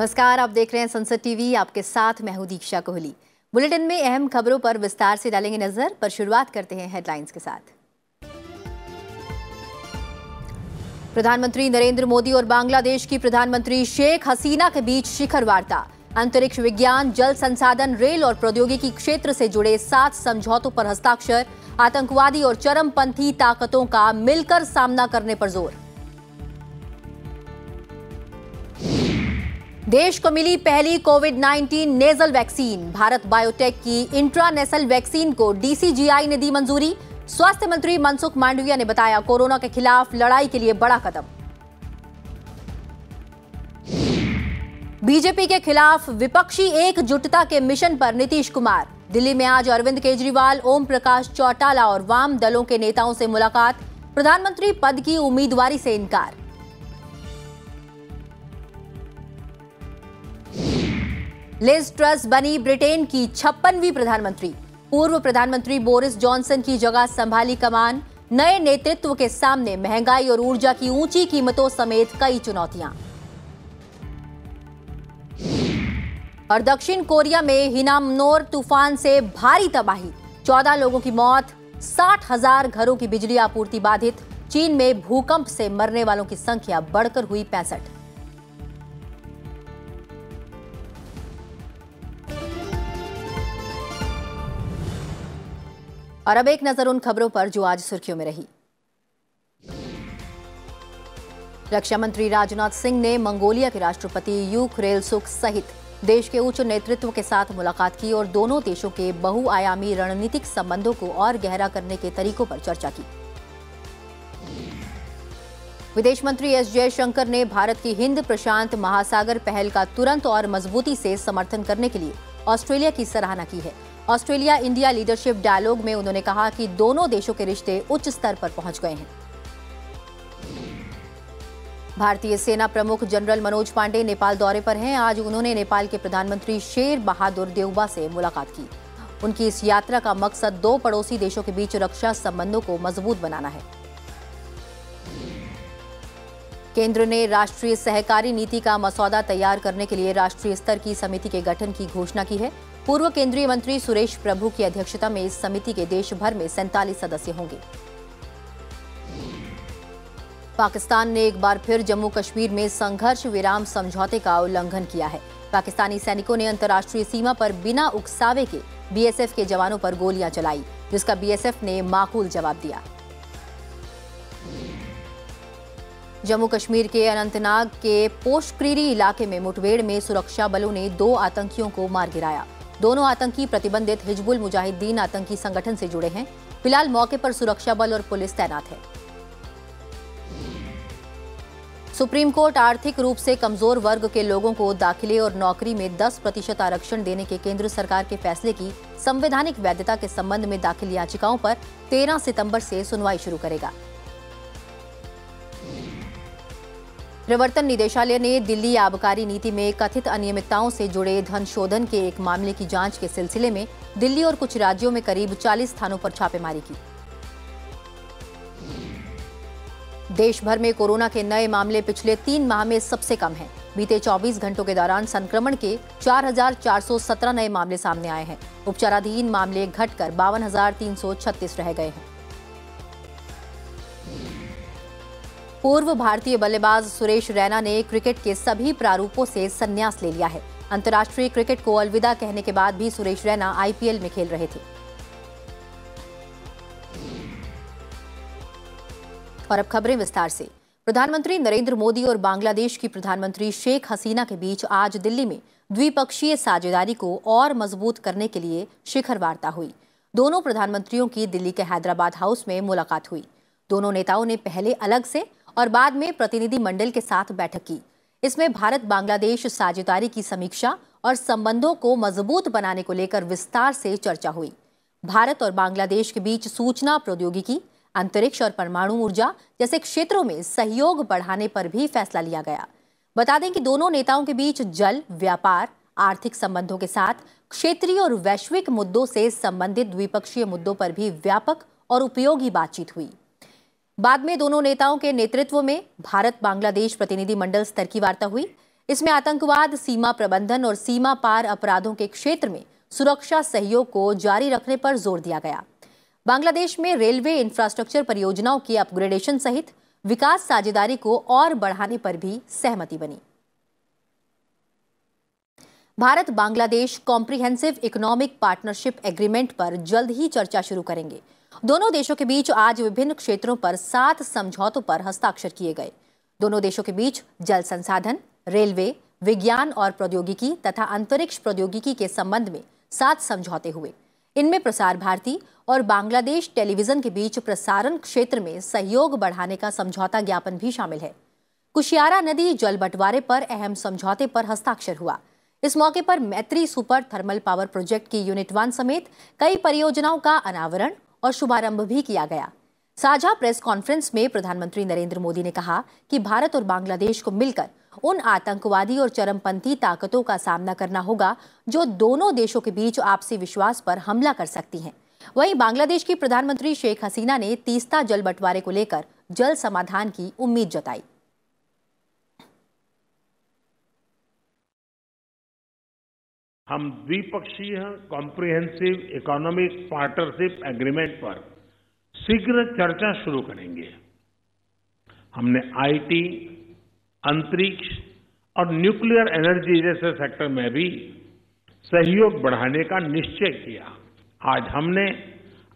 नमस्कार, आप देख रहे हैं संसद टीवी। आपके साथ मैं हूं दीक्षा कोहली। बुलेटिन में अहम खबरों पर विस्तार से डालेंगे नजर, पर शुरुआत करते हैं हेडलाइंस के साथ। प्रधानमंत्री नरेंद्र मोदी और बांग्लादेश की प्रधानमंत्री शेख हसीना के बीच शिखर वार्ता। अंतरिक्ष विज्ञान, जल संसाधन, रेल और प्रौद्योगिकी क्षेत्र से जुड़े 7 समझौतों पर हस्ताक्षर। आतंकवादी और चरमपंथी ताकतों का मिलकर सामना करने पर जोर। देश को मिली पहली कोविड-19 नेजल वैक्सीन। भारत बायोटेक की इंट्रानेसल वैक्सीन को डीसीजीआई ने दी मंजूरी। स्वास्थ्य मंत्री मनसुख मांडविया ने बताया, कोरोना के खिलाफ लड़ाई के लिए बड़ा कदम। बीजेपी के खिलाफ विपक्षी एकजुटता के मिशन पर नीतीश कुमार। दिल्ली में आज अरविंद केजरीवाल, ओम प्रकाश चौटाला और वाम दलों के नेताओं से मुलाकात। प्रधानमंत्री पद की उम्मीदवारी से इनकार। लिज ट्रस बनी ब्रिटेन की 56वीं प्रधानमंत्री। पूर्व प्रधानमंत्री बोरिस जॉनसन की जगह संभाली कमान। नए नेतृत्व के सामने महंगाई और ऊर्जा की ऊंची कीमतों समेत कई चुनौतियां। और दक्षिण कोरिया में हिनामनोर तूफान से भारी तबाही। 14 लोगों की मौत, 60,000 घरों की बिजली आपूर्ति बाधित। चीन में भूकंप से मरने वालों की संख्या बढ़कर हुई 65। और अब एक नजर उन खबरों पर जो आज सुर्खियों में रही। रक्षा मंत्री राजनाथ सिंह ने मंगोलिया के राष्ट्रपति यू खरेलसुख सहित देश के उच्च नेतृत्व के साथ मुलाकात की और दोनों देशों के बहुआयामी रणनीतिक संबंधों को और गहरा करने के तरीकों पर चर्चा की। विदेश मंत्री एस जयशंकर ने भारत की हिंद प्रशांत महासागर पहल का तुरंत और मजबूती से समर्थन करने के लिए ऑस्ट्रेलिया की सराहना की है। ऑस्ट्रेलिया इंडिया लीडरशिप डायलॉग में उन्होंने कहा कि दोनों देशों के रिश्ते उच्च स्तर पर पहुंच गए हैं। भारतीय सेना प्रमुख जनरल मनोज पांडे नेपाल दौरे पर हैं। आज उन्होंने नेपाल के प्रधानमंत्री शेर बहादुर देउबा से मुलाकात की। उनकी इस यात्रा का मकसद 2 पड़ोसी देशों के बीच रक्षा संबंधों को मजबूत बनाना है। केंद्र ने राष्ट्रीय सहकारी नीति का मसौदा तैयार करने के लिए राष्ट्रीय स्तर की समिति के गठन की घोषणा की है। पूर्व केंद्रीय मंत्री सुरेश प्रभु की अध्यक्षता में इस समिति के देश भर में 47 सदस्य होंगे। पाकिस्तान ने एक बार फिर जम्मू कश्मीर में संघर्ष विराम समझौते का उल्लंघन किया है। पाकिस्तानी सैनिकों ने अंतर्राष्ट्रीय सीमा पर बिना उकसावे के बीएसएफ के जवानों पर गोलियां चलाई, जिसका बीएसएफ ने माकूल जवाब दिया। जम्मू कश्मीर के अनंतनाग के पोशक्रीरी इलाके में मुठभेड़ में सुरक्षा बलों ने 2 आतंकियों को मार गिराया। दोनों आतंकी प्रतिबंधित हिजबुल मुजाहिदीन आतंकी संगठन से जुड़े हैं। फिलहाल मौके पर सुरक्षा बल और पुलिस तैनात है। सुप्रीम कोर्ट आर्थिक रूप से कमजोर वर्ग के लोगों को दाखिले और नौकरी में 10% आरक्षण देने के केंद्र सरकार के फैसले की संवैधानिक वैधता के संबंध में दाखिल याचिकाओं पर 13 सितंबर से सुनवाई शुरू करेगा। प्रवर्तन निदेशालय ने दिल्ली आबकारी नीति में कथित अनियमितताओं से जुड़े धन शोधन के एक मामले की जांच के सिलसिले में दिल्ली और कुछ राज्यों में करीब 40 स्थानों पर छापेमारी की। देश भर में कोरोना के नए मामले पिछले 3 माह में सबसे कम हैं। बीते 24 घंटों के दौरान संक्रमण के 4,417 नए मामले सामने आए हैं। उपचाराधीन मामले घटकर 52,336 रह गए हैं। पूर्व भारतीय बल्लेबाज सुरेश रैना ने क्रिकेट के सभी प्रारूपों से संन्यास ले लिया है। अंतर्राष्ट्रीय क्रिकेट को अलविदा कहने के बाद भी सुरेश रैना आईपीएल में खेल रहे थे। और अब खबरें विस्तार से। प्रधानमंत्री नरेंद्र मोदी और बांग्लादेश की प्रधानमंत्री शेख हसीना के बीच आज दिल्ली में द्विपक्षीय साझेदारी को और मजबूत करने के लिए शिखर वार्ता हुई। दोनों प्रधानमंत्रियों की दिल्ली के हैदराबाद हाउस में मुलाकात हुई। दोनों नेताओं ने पहले अलग से और बाद में प्रतिनिधि मंडल के साथ बैठक की। इसमें भारत बांग्लादेश साझेदारी की समीक्षा और संबंधों को मजबूत बनाने को लेकर विस्तार से चर्चा हुई। भारत और बांग्लादेश के बीच सूचना प्रौद्योगिकी, अंतरिक्ष और परमाणु ऊर्जा जैसे क्षेत्रों में सहयोग बढ़ाने पर भी फैसला लिया गया। बता दें कि दोनों नेताओं के बीच जल, व्यापार, आर्थिक संबंधों के साथ क्षेत्रीय और वैश्विक मुद्दों से संबंधित द्विपक्षीय मुद्दों पर भी व्यापक और उपयोगी बातचीत हुई। बाद में दोनों नेताओं के नेतृत्व में भारत बांग्लादेश प्रतिनिधि मंडल स्तर की वार्ता हुई। इसमें आतंकवाद, सीमा प्रबंधन और सीमा पार अपराधों के क्षेत्र में सुरक्षा सहयोग को जारी रखने पर जोर दिया गया। बांग्लादेश में रेलवे इंफ्रास्ट्रक्चर परियोजनाओं की अपग्रेडेशन सहित विकास साझेदारी को और बढ़ाने पर भी सहमति बनी। Bharat Bangladesh comprehensive economic partnership agreement पर जल्द ही चर्चा शुरू करेंगे। दोनों देशों के बीच आज विभिन्न क्षेत्रों पर 7 समझौतों पर हस्ताक्षर किए गए। दोनों देशों के बीच जल संसाधन, रेलवे, विज्ञान और प्रौद्योगिकी तथा अंतरिक्ष प्रौद्योगिकी के संबंध में 7 समझौते हुए। इनमें प्रसार भारती और बांग्लादेश टेलीविजन के बीच प्रसारण क्षेत्र में सहयोग बढ़ाने का समझौता ज्ञापन भी शामिल है। कुशियारा नदी जल बंटवारे पर अहम समझौते पर हस्ताक्षर हुआ। इस मौके पर मैत्री सुपर थर्मल पावर प्रोजेक्ट की यूनिट 1 समेत कई परियोजनाओं का अनावरण और शुभारंभ भी किया गया। साझा प्रेस कॉन्फ्रेंस में प्रधानमंत्री नरेंद्र मोदी ने कहा कि भारत और बांग्लादेश को मिलकर उन आतंकवादी और चरमपंथी ताकतों का सामना करना होगा जो दोनों देशों के बीच आपसी विश्वास पर हमला कर सकती हैं। वहीं बांग्लादेश की प्रधानमंत्री शेख हसीना ने तीस्ता जल बंटवारे को लेकर जल्द समाधान की उम्मीद जताई। हम द्विपक्षीय कॉम्प्रिहेंसिव इकोनॉमिक पार्टनरशिप एग्रीमेंट पर शीघ्र चर्चा शुरू करेंगे। हमने आईटी, अंतरिक्ष और न्यूक्लियर एनर्जी जैसे सेक्टर में भी सहयोग बढ़ाने का निश्चय किया। आज हमने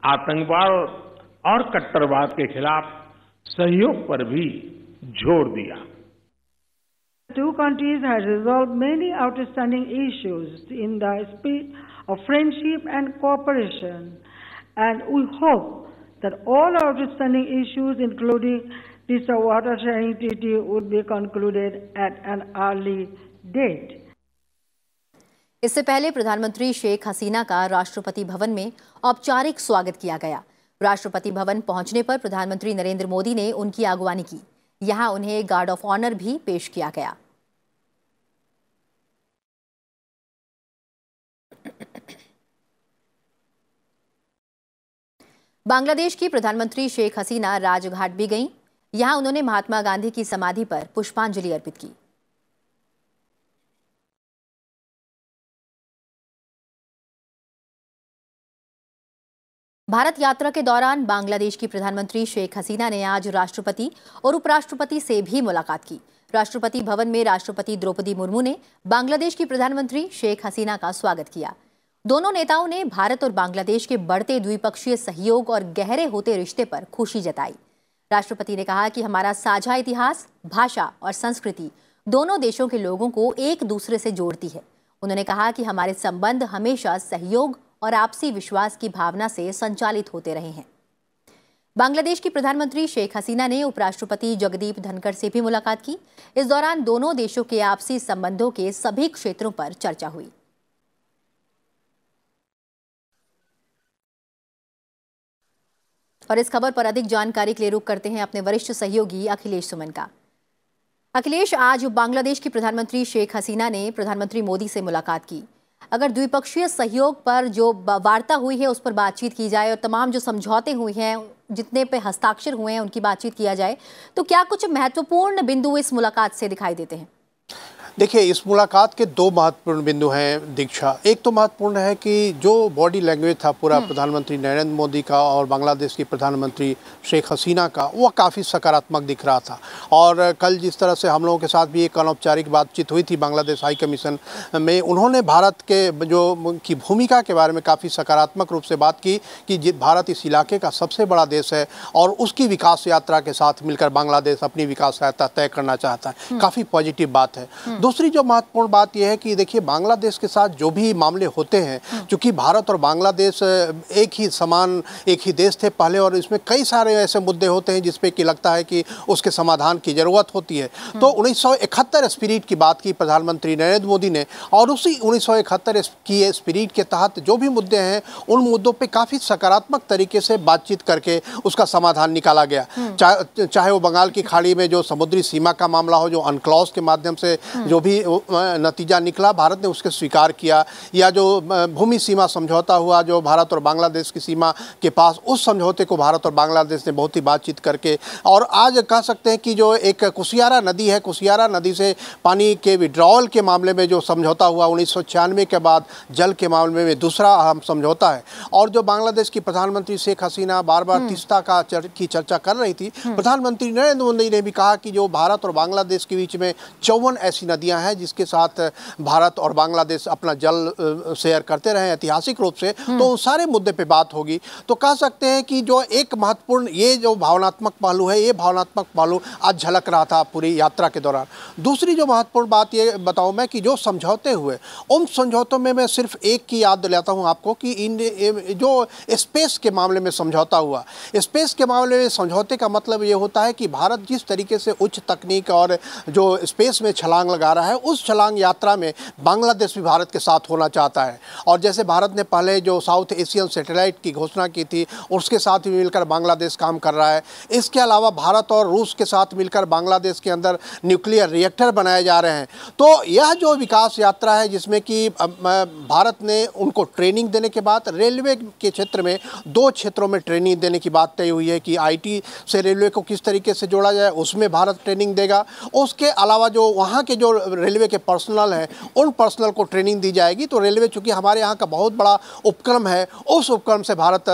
आतंकवाद और कट्टरवाद के खिलाफ सहयोग पर भी जोर दिया। Two countries have resolved many outstanding issues in the spirit of friendship and cooperation, and we hope that all outstanding issues, including this water sharing treaty, would be concluded at an early date. इससे पहले प्रधानमंत्री शेख हसीना का राष्ट्रपति भवन में औपचारिक स्वागत किया गया। राष्ट्रपति भवन पहुंचने पर प्रधानमंत्री नरेंद्र मोदी ने उनकी अगवानी की। यहां उन्हें गार्ड ऑफ ऑनर भी पेश किया गया। बांग्लादेश की प्रधानमंत्री शेख हसीना राजघाट भी गईं। यहां उन्होंने महात्मा गांधी की समाधि पर पुष्पांजलि अर्पित की। भारत यात्रा के दौरान बांग्लादेश की प्रधानमंत्री शेख हसीना ने आज राष्ट्रपति और उपराष्ट्रपति से भी मुलाकात की। राष्ट्रपति भवन में राष्ट्रपति द्रौपदी मुर्मू ने बांग्लादेश की प्रधानमंत्री शेख हसीना का स्वागत किया। दोनों नेताओं ने भारत और बांग्लादेश के बढ़ते द्विपक्षीय सहयोग और गहरे होते रिश्ते पर खुशी जताई। राष्ट्रपति ने कहा कि हमारा साझा इतिहास, भाषा और संस्कृति दोनों देशों के लोगों को एक दूसरे से जोड़ती है। उन्होंने कहा कि हमारे संबंध हमेशा सहयोग और आपसी विश्वास की भावना से संचालित होते रहे हैं। बांग्लादेश की प्रधानमंत्री शेख हसीना ने उपराष्ट्रपति जगदीप धनखड़ से भी मुलाकात की। इस दौरान दोनों देशों के आपसी संबंधों के सभी क्षेत्रों पर चर्चा हुई। और इस खबर पर अधिक जानकारी के लिए रुख करते हैं अपने वरिष्ठ सहयोगी अखिलेश सुमन का। अखिलेश, आज बांग्लादेश की प्रधानमंत्री शेख हसीना ने प्रधानमंत्री मोदी से मुलाकात की। अगर द्विपक्षीय सहयोग पर जो वार्ता हुई है उस पर बातचीत की जाए और तमाम जो समझौते हुए हैं, जितने पे हस्ताक्षर हुए हैं, उनकी बातचीत किया जाए, तो क्या कुछ महत्वपूर्ण बिंदु इस मुलाकात से दिखाई देते हैं? देखिए, इस मुलाकात के 2 महत्वपूर्ण बिंदु हैं दीक्षा। एक तो महत्वपूर्ण है कि जो बॉडी लैंग्वेज था पूरा प्रधानमंत्री नरेंद्र मोदी का और बांग्लादेश की प्रधानमंत्री शेख हसीना का, वो काफ़ी सकारात्मक दिख रहा था। और कल जिस तरह से हम लोगों के साथ भी एक अनौपचारिक बातचीत हुई थी बांग्लादेश हाई कमीशन में, उन्होंने भारत के जो की भूमिका के बारे में काफ़ी सकारात्मक रूप से बात की कि भारत इस इलाके का सबसे बड़ा देश है और उसकी विकास यात्रा के साथ मिलकर बांग्लादेश अपनी विकास यात्रा तय करना चाहता है। काफ़ी पॉजिटिव बात है। दूसरी जो महत्वपूर्ण बात यह है कि देखिए, बांग्लादेश के साथ जो भी मामले होते हैं, क्योंकि भारत और बांग्लादेश एक ही समान एक ही देश थे पहले, और इसमें कई सारे ऐसे मुद्दे होते हैं जिसपे कि लगता है कि उसके समाधान की जरूरत होती है। तो 1971 स्पिरिट की बात की प्रधानमंत्री नरेंद्र मोदी ने, और उसी 1971 की स्पिरिट के तहत जो भी मुद्दे हैं उन मुद्दों पे काफ़ी सकारात्मक तरीके से बातचीत करके उसका समाधान निकाला गया। चाहे वो बंगाल की खाड़ी में जो समुद्री सीमा का मामला हो, जो अनक्लॉज के माध्यम से जो जो भी नतीजा निकला भारत ने उसके स्वीकार किया, या जो भूमि सीमा समझौता हुआ जो भारत और बांग्लादेश की सीमा के पास, उस समझौते को भारत और बांग्लादेश ने बहुत ही बातचीत करके, और आज कह सकते हैं कि जो एक कुशियारा नदी है, कुशियारा नदी से पानी के विड्रॉल के मामले में जो समझौता हुआ 1996 के बाद, जल के मामले में दूसरा अहम समझौता है। और जो बांग्लादेश की प्रधानमंत्री शेख हसीना बार बार तीस्ता की चर्चा कर रही थी, प्रधानमंत्री नरेंद्र मोदी ने भी कहा कि जो भारत और बांग्लादेश के बीच में 54 ऐसी नदियां हैं जिसके साथ भारत और बांग्लादेश अपना जल शेयर करते रहे ऐतिहासिक रूप से, तो उन सारे मुद्दे पे बात होगी। तो कह सकते हैं कि जो एक महत्वपूर्ण ये जो भावनात्मक पहलू है, ये भावनात्मक पहलू आज झलक रहा था पूरी यात्रा के दौरान। दूसरी जो महत्वपूर्ण बात ये बताऊं मैं कि जो समझौते हुए, उन समझौतों में मैं सिर्फ एक की याद दिलाता हूं आपको कि इन जो स्पेस के मामले में समझौता हुआ, स्पेस के मामले में समझौते का मतलब ये होता है कि भारत जिस तरीके से उच्च तकनीक और जो स्पेस में छलांग लगा रहा है, उस छलांग यात्रा में बांग्लादेश भी भारत के साथ होना चाहता है। और जैसे भारत ने पहले जो साउथ एशियन सैटेलाइट की घोषणा की थी, उसके साथ भी मिलकर बांग्लादेश काम कर रहा है। इसके अलावा भारत और रूस के साथ मिलकर बांग्लादेश के अंदर न्यूक्लियर रिएक्टर बनाए जा रहे हैं। तो यह जो विकास यात्रा है जिसमें कि भारत ने उनको ट्रेनिंग देने के बाद रेलवे के क्षेत्र में 2 क्षेत्रों में ट्रेनिंग देने की बात तय हुई है कि आईटी से रेलवे को किस तरीके से जोड़ा जाए, उसमें भारत ट्रेनिंग देगा। उसके अलावा जो वहाँ के जो रेलवे के पर्सनल हैं, उन पर्सनल को ट्रेनिंग दी जाएगी। तो रेलवे चूँकि हमारे यहाँ का बहुत बड़ा उपक्रम है, उस उपक्रम से भारत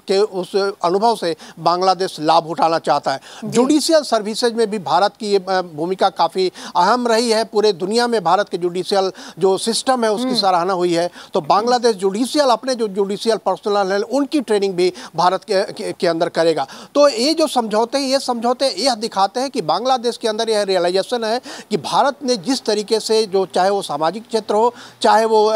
के उस अनुभव से बांग्लादेश लाभ उठाना चाहता है। जुडिशियल सर्विसेज में भी भारत की ये भूमिका काफ़ी अहम रही है। पूरे दुनिया में भारत के जुडिशियल जो सिस्टम है उसकी सराहना हुई है। तो बांग्लादेश जुडिशियल अपने जो जुडिशियल पर्सनल है उनकी ट्रेनिंग भी भारत के अंदर करेगा। तो ये जो समझौते हैं, ये समझौते यह दिखाते हैं कि बांग्लादेश के अंदर यह रियलाइजेशन है कि भारत ने जिस तरीके से जो चाहे वो सामाजिक क्षेत्र हो, चाहे वो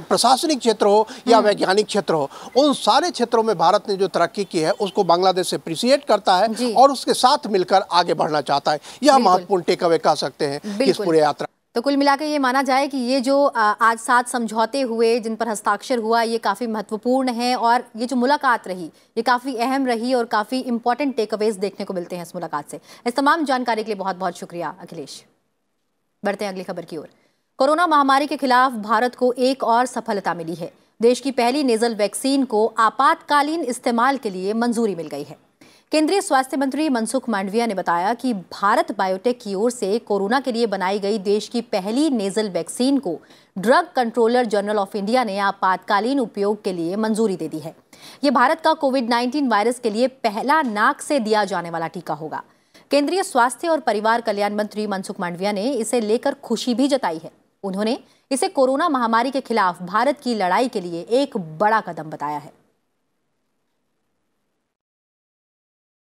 प्रशासनिक क्षेत्र हो या वैज्ञानिक क्षेत्र हो, उन सारे क्षेत्रों में भारत ने जो तरक्की की है उसको बांग्लादेश अप्रिशिएट करता है और उसके साथ मिलकर आगे बढ़ना चाहता है। यह महत्वपूर्ण टेक अवे कह सकते हैं इस पूरे यात्रा। तो कुल मिलाकर ये माना जाए कि ये जो आज 7 समझौते हुए जिन पर हस्ताक्षर हुआ, ये काफ़ी महत्वपूर्ण है और ये जो मुलाकात रही ये काफ़ी अहम रही और काफ़ी इंपॉर्टेंट टेक अवेज देखने को मिलते हैं इस मुलाकात से। इस तमाम जानकारी के लिए बहुत बहुत शुक्रिया अखिलेश। बढ़ते हैं अगली खबर की ओर। कोरोना महामारी के खिलाफ भारत को एक और सफलता मिली है। देश की पहली नेजल वैक्सीन को आपातकालीन इस्तेमाल के लिए मंजूरी मिल गई है। केंद्रीय स्वास्थ्य मंत्री मनसुख मांडविया ने बताया कि भारत बायोटेक की ओर से कोरोना के लिए बनाई गई देश की पहली नेजल वैक्सीन को drug controller general of India ने आपातकालीन उपयोग के लिए मंजूरी दे दी है। ये भारत का कोविड-19 वायरस के लिए पहला नाक से दिया जाने वाला टीका होगा। केंद्रीय स्वास्थ्य और परिवार कल्याण मंत्री मनसुख मांडविया ने इसे लेकर खुशी भी जताई है। उन्होंने इसे कोरोना महामारी के खिलाफ भारत की लड़ाई के लिए एक बड़ा कदम बताया है।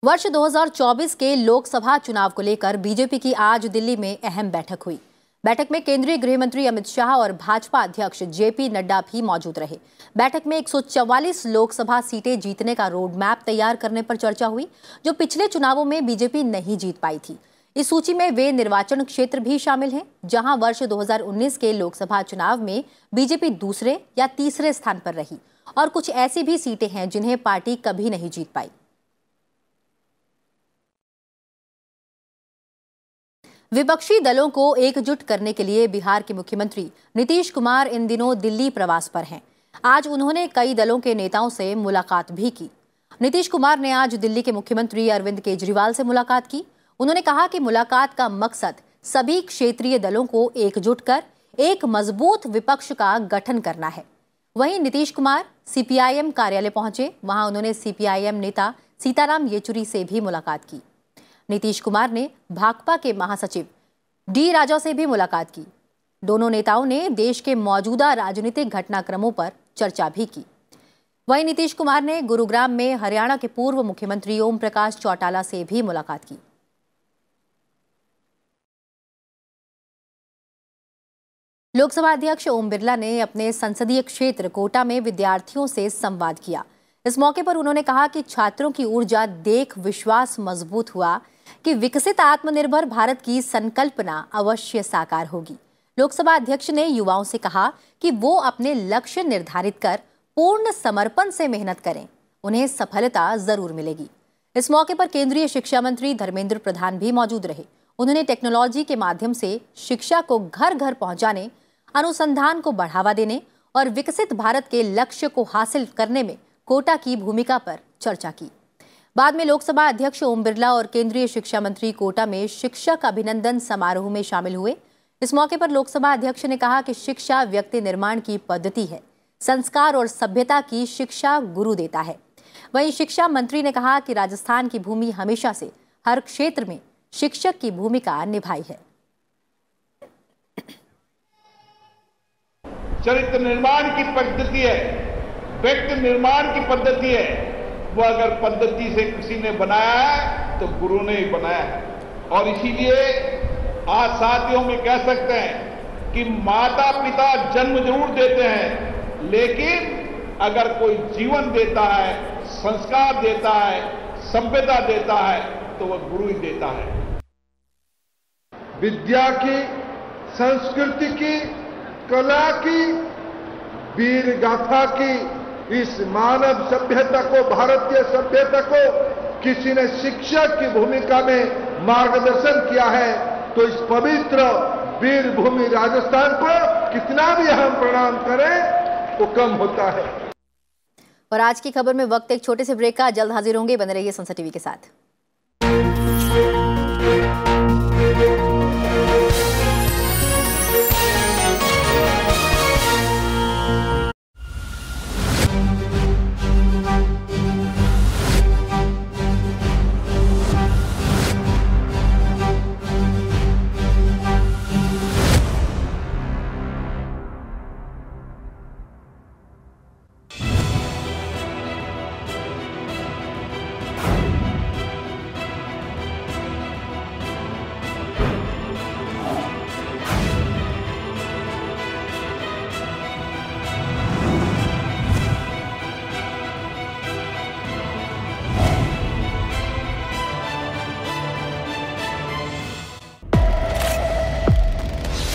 वर्ष 2024 के लोकसभा चुनाव को लेकर बीजेपी की आज दिल्ली में अहम बैठक हुई। बैठक में केंद्रीय गृह मंत्री अमित शाह और भाजपा अध्यक्ष जेपी नड्डा भी मौजूद रहे। बैठक में 144 लोकसभा सीटें जीतने का रोड मैप तैयार करने पर चर्चा हुई, जो पिछले चुनावों में बीजेपी नहीं जीत पाई थी। इस सूची में वे निर्वाचन क्षेत्र भी शामिल हैं जहां वर्ष 2019 के लोकसभा चुनाव में बीजेपी दूसरे या तीसरे स्थान पर रही, और कुछ ऐसी भी सीटें हैं जिन्हें पार्टी कभी नहीं जीत पाई। विपक्षी दलों को एकजुट करने के लिए बिहार के मुख्यमंत्री नीतीश कुमार इन दिनों दिल्ली प्रवास पर हैं। आज उन्होंने कई दलों के नेताओं से मुलाकात भी की। नीतीश कुमार ने आज दिल्ली के मुख्यमंत्री अरविंद केजरीवाल से मुलाकात की। उन्होंने कहा कि मुलाकात का मकसद सभी क्षेत्रीय दलों को एकजुट कर एक मजबूत विपक्ष का गठन करना है। वहीं नीतीश कुमार सीपीआईएम कार्यालय पहुंचे। वहां उन्होंने सीपीआईएम नेता सीताराम येचुरी से भी मुलाकात की। नीतीश कुमार ने भाकपा के महासचिव डी राजा से भी मुलाकात की। दोनों नेताओं ने देश के मौजूदा राजनीतिक घटनाक्रमों पर चर्चा भी की। वहीं नीतीश कुमार ने गुरुग्राम में हरियाणा के पूर्व मुख्यमंत्री ओम प्रकाश चौटाला से भी मुलाकात की। लोकसभा अध्यक्ष ओम बिरला ने अपने संसदीय क्षेत्र कोटा में विद्यार्थियों से संवाद किया। इस मौके पर उन्होंने कहा कि छात्रों की ऊर्जा देख विश्वास मजबूत हुआ कि विकसित आत्मनिर्भर भारत की संकल्पना अवश्य साकार होगी। लोकसभा अध्यक्ष ने युवाओं से कहा कि वो अपने लक्ष्य निर्धारित कर पूर्ण समर्पण से मेहनत करें, उन्हें सफलता जरूर मिलेगी। इस मौके पर केंद्रीय शिक्षा मंत्री धर्मेंद्र प्रधान भी मौजूद रहे। उन्होंने टेक्नोलॉजी के माध्यम से शिक्षा को घर घर पहुंचाने, अनुसंधान को बढ़ावा देने और विकसित भारत के लक्ष्य को हासिल करने में कोटा की भूमिका पर चर्चा की। बाद में लोकसभा अध्यक्ष ओम बिरला और केंद्रीय शिक्षा मंत्री कोटा में शिक्षक अभिनंदन समारोह में शामिल हुए। इस मौके पर लोकसभा अध्यक्ष ने कहा कि शिक्षा व्यक्ति निर्माण की पद्धति है, संस्कार और सभ्यता की शिक्षा गुरु देता है। वहीं शिक्षा मंत्री ने कहा कि राजस्थान की भूमि हमेशा से हर क्षेत्र में शिक्षक की भूमिका निभाई है। चरित्र निर्माण की पद्धति है, व्यक्ति निर्माण की पद्धति है। वो अगर पद्धति से किसी ने बनाया है तो गुरु ने ही बनाया है। और इसीलिए आज साथियों में कह सकते हैं कि माता पिता जन्म जरूर देते हैं, लेकिन अगर कोई जीवन देता है, संस्कार देता है, सभ्यता देता है, तो वह गुरु ही देता है। विद्या की, संस्कृति की, कला की, वीर गाथा की इस मानव सभ्यता को, भारतीय सभ्यता को किसी ने शिक्षक की भूमिका में मार्गदर्शन किया है, तो इस पवित्र वीर भूमि राजस्थान को कितना भी हम प्रणाम करें तो कम होता है। और आज की खबर में वक्त एक छोटे से ब्रेक का, जल्द हाजिर होंगे, बने रहिए संसद टीवी के साथ।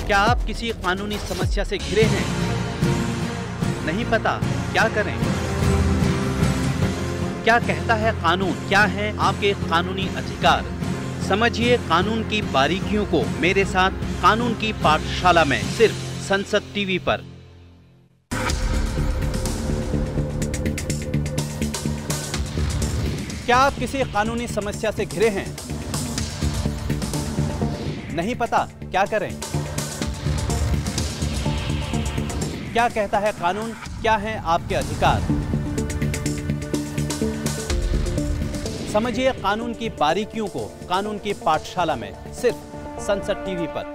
क्या आप किसी कानूनी समस्या से घिरे हैं? नहीं पता क्या करें? क्या कहता है कानून? क्या है आपके कानूनी अधिकार? समझिए कानून की बारीकियों को मेरे साथ कानून की पाठशाला में, सिर्फ संसद टीवी पर। क्या आप किसी कानूनी समस्या से घिरे हैं? नहीं पता क्या करें? क्या कहता है कानून? क्या है आपके अधिकार? समझिए कानून की बारीकियों को कानून की पाठशाला में, सिर्फ संसद टीवी पर।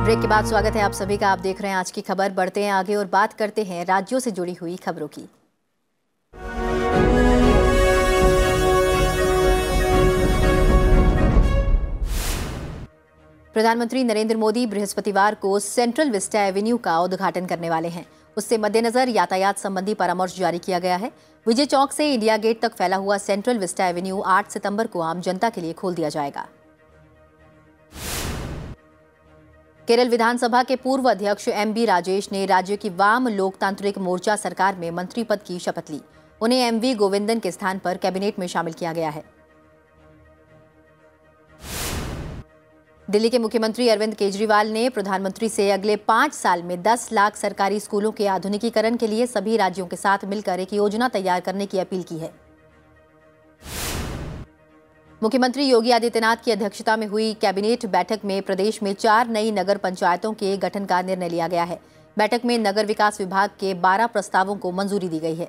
ब्रेक के बाद स्वागत है आप सभी का। आप देख रहे हैं आज की खबर। बढ़ते हैं आगे और बात करते हैं राज्यों से जुड़ी हुई खबरों की। प्रधानमंत्री नरेंद्र मोदी बृहस्पतिवार को सेंट्रल विस्टा एवेन्यू का उद्घाटन करने वाले हैं। उससे मद्देनजर यातायात संबंधी परामर्श जारी किया गया है। विजय चौक से इंडिया गेट तक फैला हुआ सेंट्रल विस्टा एवेन्यू 8 सितंबर को आम जनता के लिए खोल दिया जाएगा। केरल विधानसभा के पूर्व अध्यक्ष एमबी राजेश ने राज्य की वाम लोकतांत्रिक मोर्चा सरकार में मंत्री पद की शपथ ली। उन्हें एमवी गोविंदन के स्थान पर कैबिनेट में शामिल किया गया है। दिल्ली के मुख्यमंत्री अरविंद केजरीवाल ने प्रधानमंत्री से अगले 5 साल में 10 लाख सरकारी स्कूलों के आधुनिकीकरण के लिए सभी राज्यों के साथ मिलकर एक योजना तैयार करने की अपील की है। मुख्यमंत्री योगी आदित्यनाथ की अध्यक्षता में हुई कैबिनेट बैठक में प्रदेश में 4 नई नगर पंचायतों के गठन का निर्णय लिया गया है। बैठक में नगर विकास विभाग के 12 प्रस्तावों को मंजूरी दी गई है।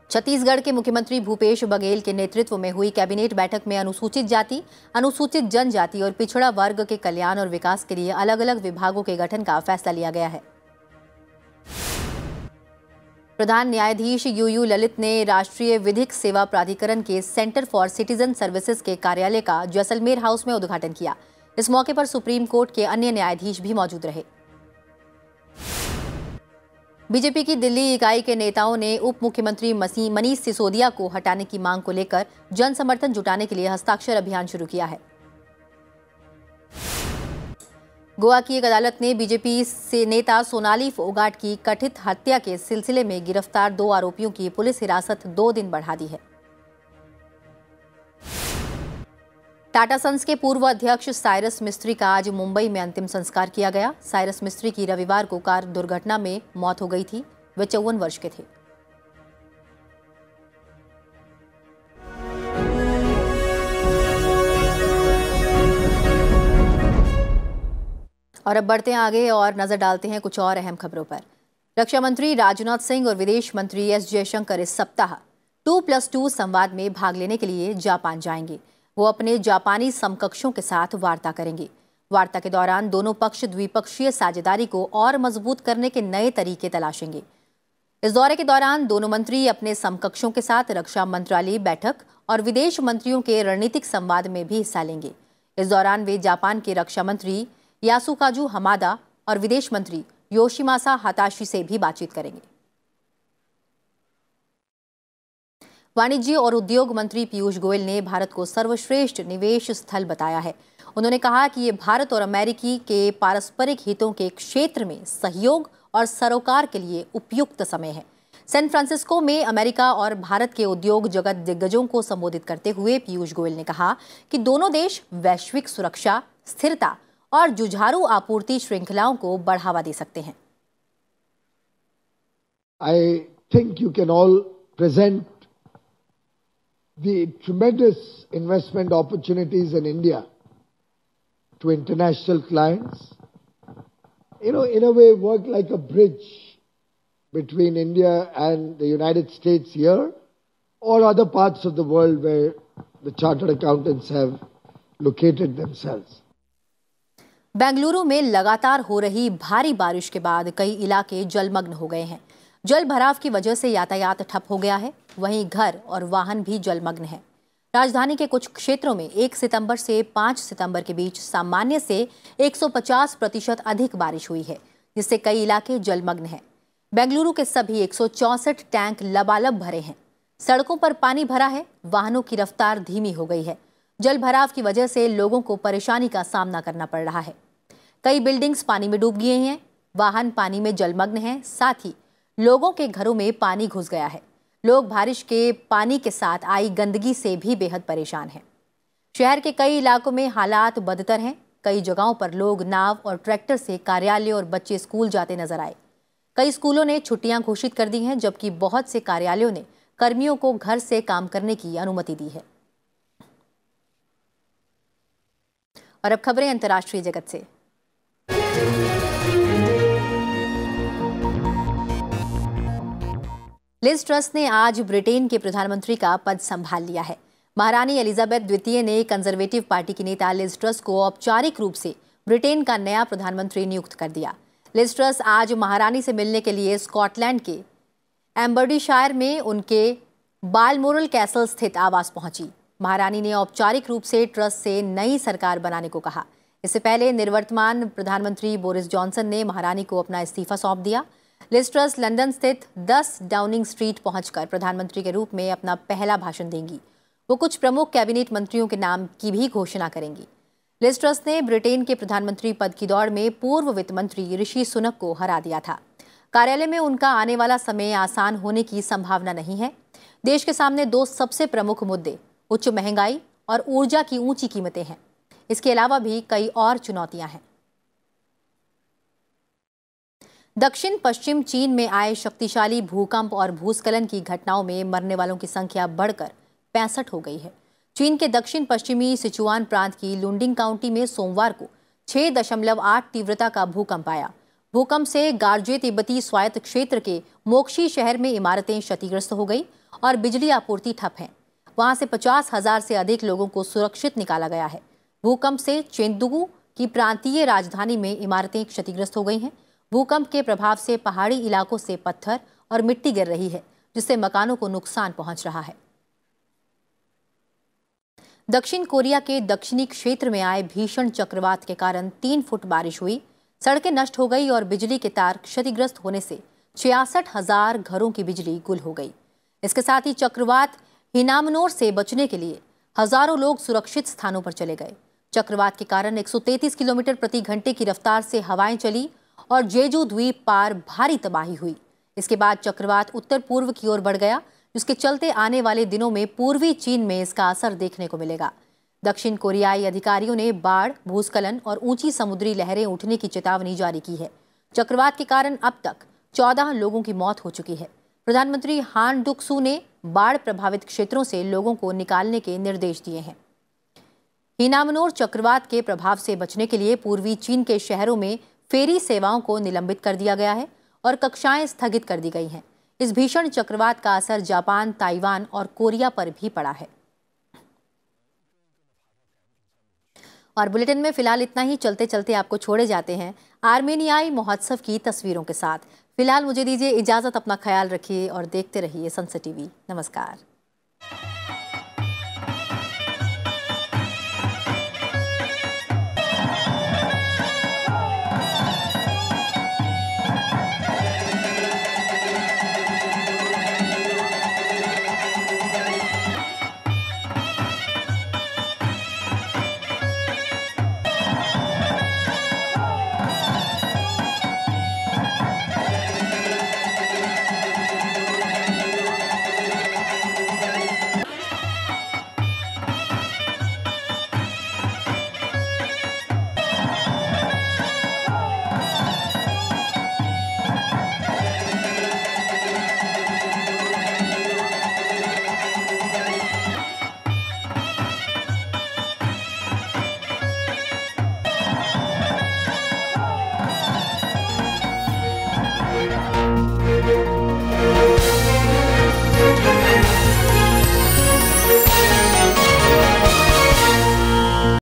छत्तीसगढ़ के मुख्यमंत्री भूपेश बघेल के नेतृत्व में हुई कैबिनेट बैठक में अनुसूचित जाति, अनुसूचित जनजाति और पिछड़ा वर्ग के कल्याण और विकास के लिए अलग अलग विभागों के गठन का फैसला लिया गया है। प्रधान न्यायाधीश यूयू ललित ने राष्ट्रीय विधिक सेवा प्राधिकरण के सेंटर फॉर सिटीजन सर्विसेज के कार्यालय का जैसलमेर हाउस में उद्घाटन किया। इस मौके पर सुप्रीम कोर्ट के अन्य न्यायाधीश भी मौजूद रहे। बीजेपी की दिल्ली इकाई के नेताओं ने उप मुख्यमंत्री मनीष सिसोदिया को हटाने की मांग को लेकर जन समर्थन जुटाने के लिए हस्ताक्षर अभियान शुरू किया है। गोवा की एक अदालत ने बीजेपी से नेता सोनाली फोगाट की कथित हत्या के सिलसिले में गिरफ्तार 2 आरोपियों की पुलिस हिरासत 2 दिन बढ़ा दी है। टाटा सन्स के पूर्व अध्यक्ष साइरस मिस्त्री का आज मुंबई में अंतिम संस्कार किया गया। साइरस मिस्त्री की रविवार को कार दुर्घटना में मौत हो गई थी। वे 54 वर्ष के थे। और अब बढ़ते हैं आगे और नजर डालते हैं कुछ और अहम खबरों पर। रक्षा मंत्री राजनाथ सिंह और विदेश मंत्री एस जयशंकर इस सप्ताह 2+2 संवाद में भाग लेने के लिए जापान जाएंगे। वो अपने जापानी समकक्षों के साथ वार्ता करेंगे। वार्ता के दौरान दोनों पक्ष द्विपक्षीय साझेदारी को और मजबूत करने के नए तरीके तलाशेंगे। इस दौरे के दौरान दोनों मंत्री अपने समकक्षों के साथ रक्षा मंत्रालय बैठक और विदेश मंत्रियों के रणनीतिक संवाद में भी हिस्सा लेंगे। इस दौरान वे जापान के रक्षा मंत्री यासुकाजु हमादा और विदेश मंत्री योशिमासा हाताशी से भी बातचीत करेंगे। वाणिज्य और उद्योग मंत्री पीयूष गोयल ने भारत को सर्वश्रेष्ठ निवेश स्थल बताया है। उन्होंने कहा कि ये भारत और अमेरिकी के पारस्परिक हितों के क्षेत्र में सहयोग और सरोकार के लिए उपयुक्त समय है। सैन फ्रांसिस्को में अमेरिका और भारत के उद्योग जगत दिग्गजों को संबोधित करते हुए पीयूष गोयल ने कहा कि दोनों देश वैश्विक सुरक्षा, स्थिरता और जुझारू आपूर्ति श्रृंखलाओं को बढ़ावा दे सकते हैं। I think you can all present the tremendous investment opportunities in India to international clients, in a way work like a bridge between India and the United States here or other parts of the world where the chartered accountants have located themselves. Bengaluru में लगातार हो रही भारी बारिश के बाद कई इलाके जलमग्न हो गए हैं। जल भराव की वजह से यातायात ठप हो गया है। वहीं घर और वाहन भी जलमग्न हैं। राजधानी के कुछ क्षेत्रों में 1 सितंबर से 5 सितंबर के बीच सामान्य से 150% अधिक बारिश हुई है, जिससे कई इलाके जलमग्न हैं। बेंगलुरु के सभी 164 टैंक लबालब भरे हैं। सड़कों पर पानी भरा है। वाहनों की रफ्तार धीमी हो गई है। जल भराव की वजह से लोगों को परेशानी का सामना करना पड़ रहा है। कई बिल्डिंग्स पानी में डूब गए हैं। वाहन पानी में जलमग्न हैं। साथ ही लोगों के घरों में पानी घुस गया है। लोग बारिश के पानी के साथ आई गंदगी से भी बेहद परेशान हैं। शहर के कई इलाकों में हालात बदतर हैं। कई जगहों पर लोग नाव और ट्रैक्टर से कार्यालय और बच्चे स्कूल जाते नजर आए। कई स्कूलों ने छुट्टियां घोषित कर दी हैं, जबकि बहुत से कार्यालयों ने कर्मियों को घर से काम करने की अनुमति दी है। और अब खबरें अंतर्राष्ट्रीय जगत से। लिज ट्रस ने आज ब्रिटेन के प्रधानमंत्री का पद संभाल लिया है। महारानी एलिजाबेथ द्वितीय ने कंजर्वेटिव पार्टी की नेता लिज ट्रस को औपचारिक रूप से ब्रिटेन का नया प्रधानमंत्री नियुक्त कर दिया। लिज ट्रस आज महारानी से मिलने के लिए स्कॉटलैंड के एम्बर्डीशायर में उनके बालमोरल कैसल स्थित आवास पहुंची। महारानी ने औपचारिक रूप से ट्रस से नई सरकार बनाने को कहा। इससे पहले निवर्तमान प्रधानमंत्री बोरिस जॉनसन ने महारानी को अपना इस्तीफा सौंप दिया। लिज ट्रस लंदन स्थित 10 डाउनिंग स्ट्रीट पहुंचकर प्रधानमंत्री के रूप में अपना पहला भाषण देंगी। वो कुछ प्रमुख कैबिनेट मंत्रियों के नाम की भी घोषणा करेंगी। लिज ट्रस ने ब्रिटेन के प्रधानमंत्री पद की दौड़ में पूर्व वित्त मंत्री ऋषि सुनक को हरा दिया था। कार्यालय में उनका आने वाला समय आसान होने की संभावना नहीं है। देश के सामने 2 सबसे प्रमुख मुद्दे उच्च महंगाई और ऊर्जा की ऊंची कीमतें हैं। इसके अलावा भी कई और चुनौतियां हैं। दक्षिण पश्चिम चीन में आए शक्तिशाली भूकंप और भूस्खलन की घटनाओं में मरने वालों की संख्या बढ़कर 65 हो गई है। चीन के दक्षिण पश्चिमी सिचुआन प्रांत की लुंडिंग काउंटी में सोमवार को 6.8 तीव्रता का भूकंप आया। भूकंप से गार्जे तिब्बती स्वायत्त क्षेत्र के मोक्शी शहर में इमारतें क्षतिग्रस्त हो गई और बिजली आपूर्ति ठप है। वहां से 50,000 से अधिक लोगों को सुरक्षित निकाला गया है। भूकंप से चेंदुगु की प्रांतीय राजधानी में इमारतें क्षतिग्रस्त हो गई हैं। भूकंप के प्रभाव से पहाड़ी इलाकों से पत्थर और मिट्टी गिर रही है, जिससे मकानों को नुकसान पहुंच रहा है। दक्षिण कोरिया के दक्षिणी क्षेत्र में आए भीषण चक्रवात के कारण 3 फुट बारिश हुई। सड़कें नष्ट हो गई और बिजली के तार क्षतिग्रस्त होने से 66,000 घरों की बिजली गुल हो गई। इसके साथ ही चक्रवात हिनामनोर से बचने के लिए हजारों लोग सुरक्षित स्थानों पर चले गए। चक्रवात के कारण 133 किलोमीटर प्रति घंटे की रफ्तार से हवाएं चली और जेजू द्वीप पार भारी तबाही हुई। इसके बाद चक्रवात उत्तर पूर्व की ओर बढ़ गया, जिसके चलते आने वाले दिनों में पूर्वी चीन में इसका असर देखने को मिलेगा। दक्षिण कोरियाई अधिकारियों ने बाढ़, भूस्खलन और ऊंची समुद्री लहरें उठने की चेतावनी जारी की है। चक्रवात के कारण अब तक 14 लोगों की मौत हो चुकी है। प्रधानमंत्री हान डुक-सू ने बाढ़ प्रभावित क्षेत्रों से लोगों को निकालने के निर्देश दिए हैं। हिनामनोर चक्रवात के प्रभाव से बचने के लिए पूर्वी चीन के शहरों में फेरी सेवाओं को निलंबित कर दिया गया है और कक्षाएं स्थगित कर दी गई हैं। इस भीषण चक्रवात का असर जापान, ताइवान और कोरिया पर भी पड़ा है। और बुलेटिन में फिलहाल इतना ही। चलते चलते आपको छोड़े जाते हैं आर्मेनियाई महोत्सव की तस्वीरों के साथ। फिलहाल मुझे दीजिए इजाजत, अपना ख्याल रखिए और देखते रहिए सनसद टीवी। नमस्कार।